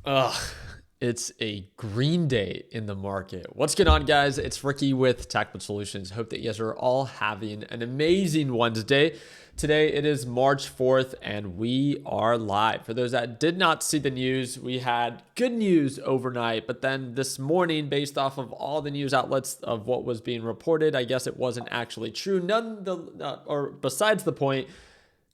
Ugh, it's a green day in the market. What's going on, guys? It's Ricky with Tactical Solutions. Hope that you guys are all having an amazing Wednesday. Today it is March 4th and we are live. For those that did not see the news, we had good news overnight, but then this morning, based off of all the news outlets of what was being reported, I guess it wasn't actually true. Besides the point,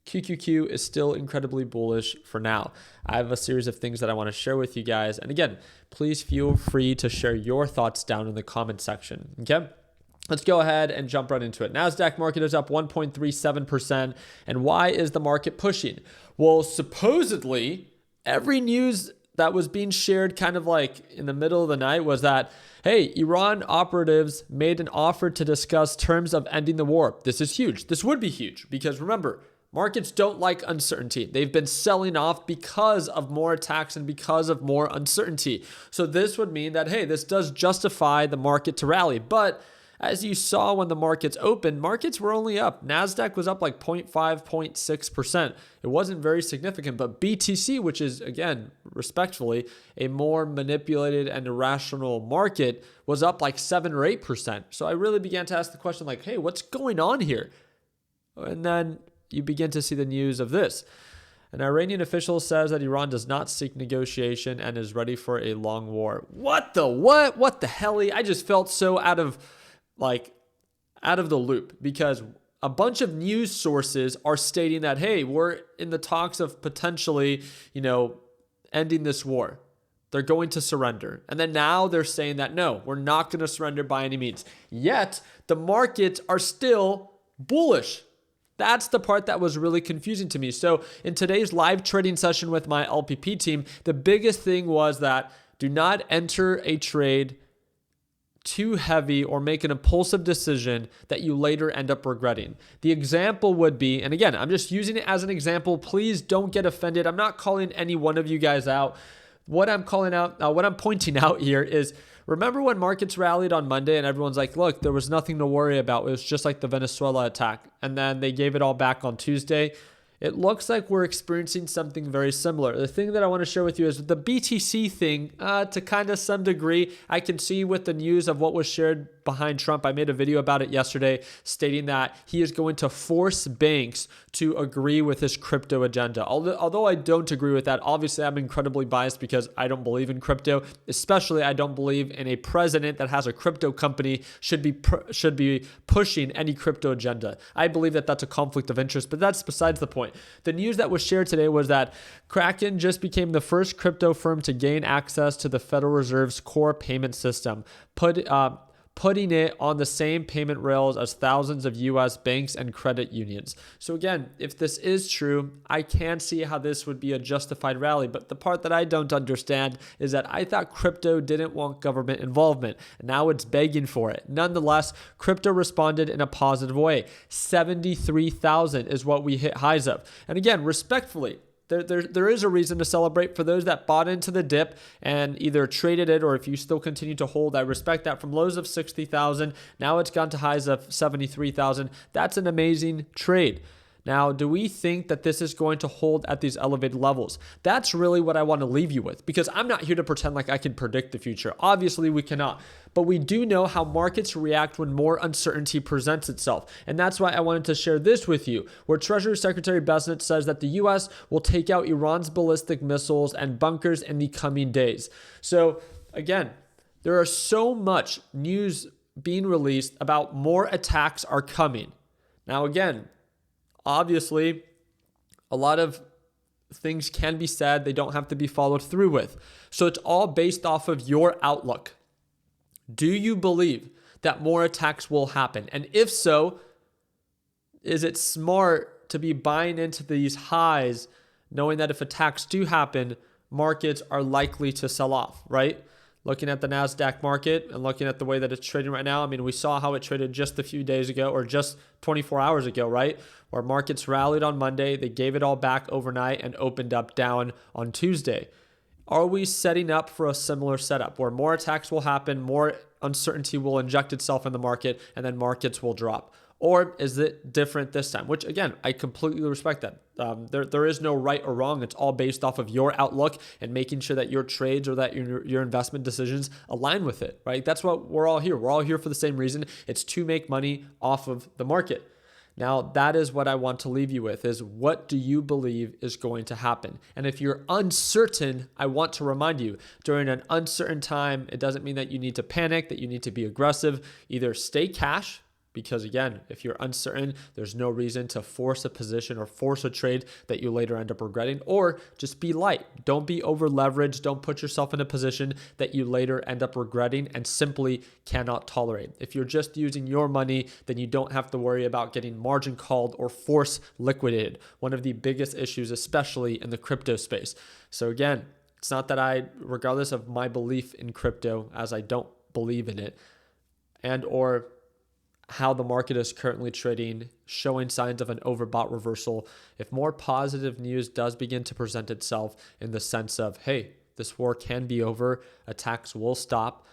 QQQ is still incredibly bullish for now. I have a series of things that I want to share with you guys. And again, please feel free to share your thoughts down in the comment section. Okay? Let's go ahead and jump right into it. NASDAQ market is up 1.37%. And why is the market pushing? Well, supposedly, every news that was being shared kind of like in the middle of the night was that, hey, Iran operatives made an offer to discuss terms of ending the war. This is huge. This would be huge because remember, markets don't like uncertainty. They've been selling off because of more attacks and because of more uncertainty. So this would mean that, hey, this does justify the market to rally. But as you saw when the markets opened, markets were only up. NASDAQ was up like 0.5, 0.6%. It wasn't very significant, but BTC, which is, again, respectfully, a more manipulated and irrational market, was up like 7 or 8%. So I really began to ask the question like, hey, what's going on here? And then you begin to see the news of this. An Iranian official says that Iran does not seek negotiation and is ready for a long war. What the what? What the hell? I just felt so out of the loop because a bunch of news sources are stating that, hey, we're in the talks of potentially, ending this war. They're going to surrender. And then now they're saying that, no, we're not going to surrender by any means. Yet the markets are still bullish. That's the part that was really confusing to me. So in today's live trading session with my LPP team, the biggest thing was that do not enter a trade too heavy or make an impulsive decision that you later end up regretting. The example would be, and again, I'm just using it as an example. Please don't get offended. I'm not calling any one of you guys out. What I'm pointing out here is, remember when markets rallied on Monday and everyone's like, look, there was nothing to worry about. It was just like the Venezuela attack. And then they gave it all back on Tuesday. It looks like we're experiencing something very similar. The thing that I want to share with you is the BTC thing, to kind of some degree, I can see with the news of what was shared behind Trump. I made a video about it yesterday stating that he is going to force banks to agree with his crypto agenda. Although I don't agree with that, obviously I'm incredibly biased because I don't believe in crypto, especially I don't believe in a president that has a crypto company should be pushing any crypto agenda. I believe that that's a conflict of interest, but that's besides the point. The news that was shared today was that Kraken just became the first crypto firm to gain access to the Federal Reserve's core payment system, putting it on the same payment rails as thousands of US banks and credit unions. So again, if this is true, I can see how this would be a justified rally. But the part that I don't understand is that I thought crypto didn't want government involvement. And now it's begging for it. Nonetheless, crypto responded in a positive way. 73,000 is what we hit highs of. And again, respectfully, there is a reason to celebrate for those that bought into the dip and either traded it, or if you still continue to hold, I respect that. From lows of 60,000, now it's gone to highs of 73,000. That's an amazing trade. Now, do we think that this is going to hold at these elevated levels? That's really what I want to leave you with, because I'm not here to pretend like I can predict the future. Obviously, we cannot. But we do know how markets react when more uncertainty presents itself. And that's why I wanted to share this with you, where Treasury Secretary Bessent says that the U.S. will take out Iran's ballistic missiles and bunkers in the coming days. So, again, there are so much news being released about more attacks are coming. Now, again, obviously, a lot of things can be said. They don't have to be followed through with. So it's all based off of your outlook. Do you believe that more attacks will happen? And if so, is it smart to be buying into these highs, knowing that if attacks do happen, markets are likely to sell off, right? Looking at the NASDAQ market and looking at the way that it's trading right now, I mean, we saw how it traded just a few days ago or just 24 hours ago, right? Where markets rallied on Monday, they gave it all back overnight and opened up down on Tuesday. Are we setting up for a similar setup where more attacks will happen, more uncertainty will inject itself in the market, and then markets will drop? Or is it different this time? Which again, I completely respect that. There is no right or wrong. It's all based off of your outlook and making sure that your trades or that your investment decisions align with it, right? That's what we're all here. We're all here for the same reason. It's to make money off of the market. Now, that is what I want to leave you with is what do you believe is going to happen? And if you're uncertain, I want to remind you during an uncertain time, it doesn't mean that you need to panic, that you need to be aggressive. Either stay cash, because again, if you're uncertain, there's no reason to force a position or force a trade that you later end up regretting, or just be light. Don't be over leveraged. Don't put yourself in a position that you later end up regretting and simply cannot tolerate. If you're just using your money, then you don't have to worry about getting margin called or force liquidated. One of the biggest issues, especially in the crypto space. So again, it's not that regardless of my belief in crypto, as I don't believe in it, and or how the market is currently trading, showing signs of an overbought reversal, if more positive news does begin to present itself in the sense of, hey, this war can be over, attacks will stop,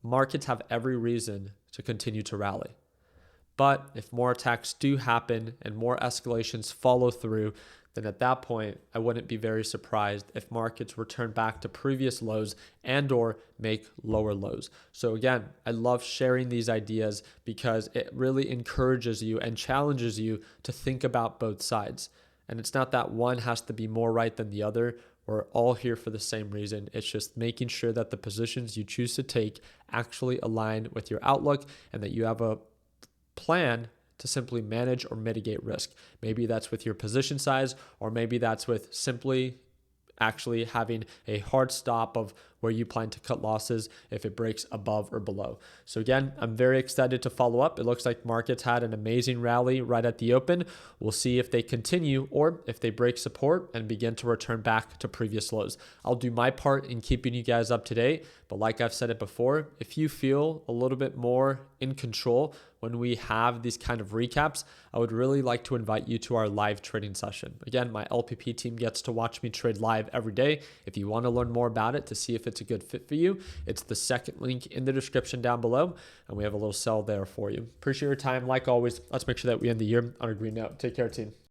markets have every reason to continue to rally. But if more attacks do happen and more escalations follow through, then at that point, I wouldn't be very surprised if markets return back to previous lows and or make lower lows. So again, I love sharing these ideas because it really encourages you and challenges you to think about both sides. And it's not that one has to be more right than the other. We're all here for the same reason. It's just making sure that the positions you choose to take actually align with your outlook and that you have a plan to simply manage or mitigate risk. Maybe that's with your position size, or maybe that's with simply actually having a hard stop of where you plan to cut losses if it breaks above or below. So again, I'm very excited to follow up. It looks like markets had an amazing rally right at the open. We'll see if they continue or if they break support and begin to return back to previous lows. I'll do my part in keeping you guys up to date. But like I've said it before, if you feel a little bit more in control when we have these kind of recaps, I would really like to invite you to our live trading session. Again, my LPP team gets to watch me trade live every day. If you want to learn more about it to see if it's a good fit for you, it's the second link in the description down below, and we have a little cell there for you. Appreciate your time. Like always, let's make sure that we end the year on a green note. Take care, team.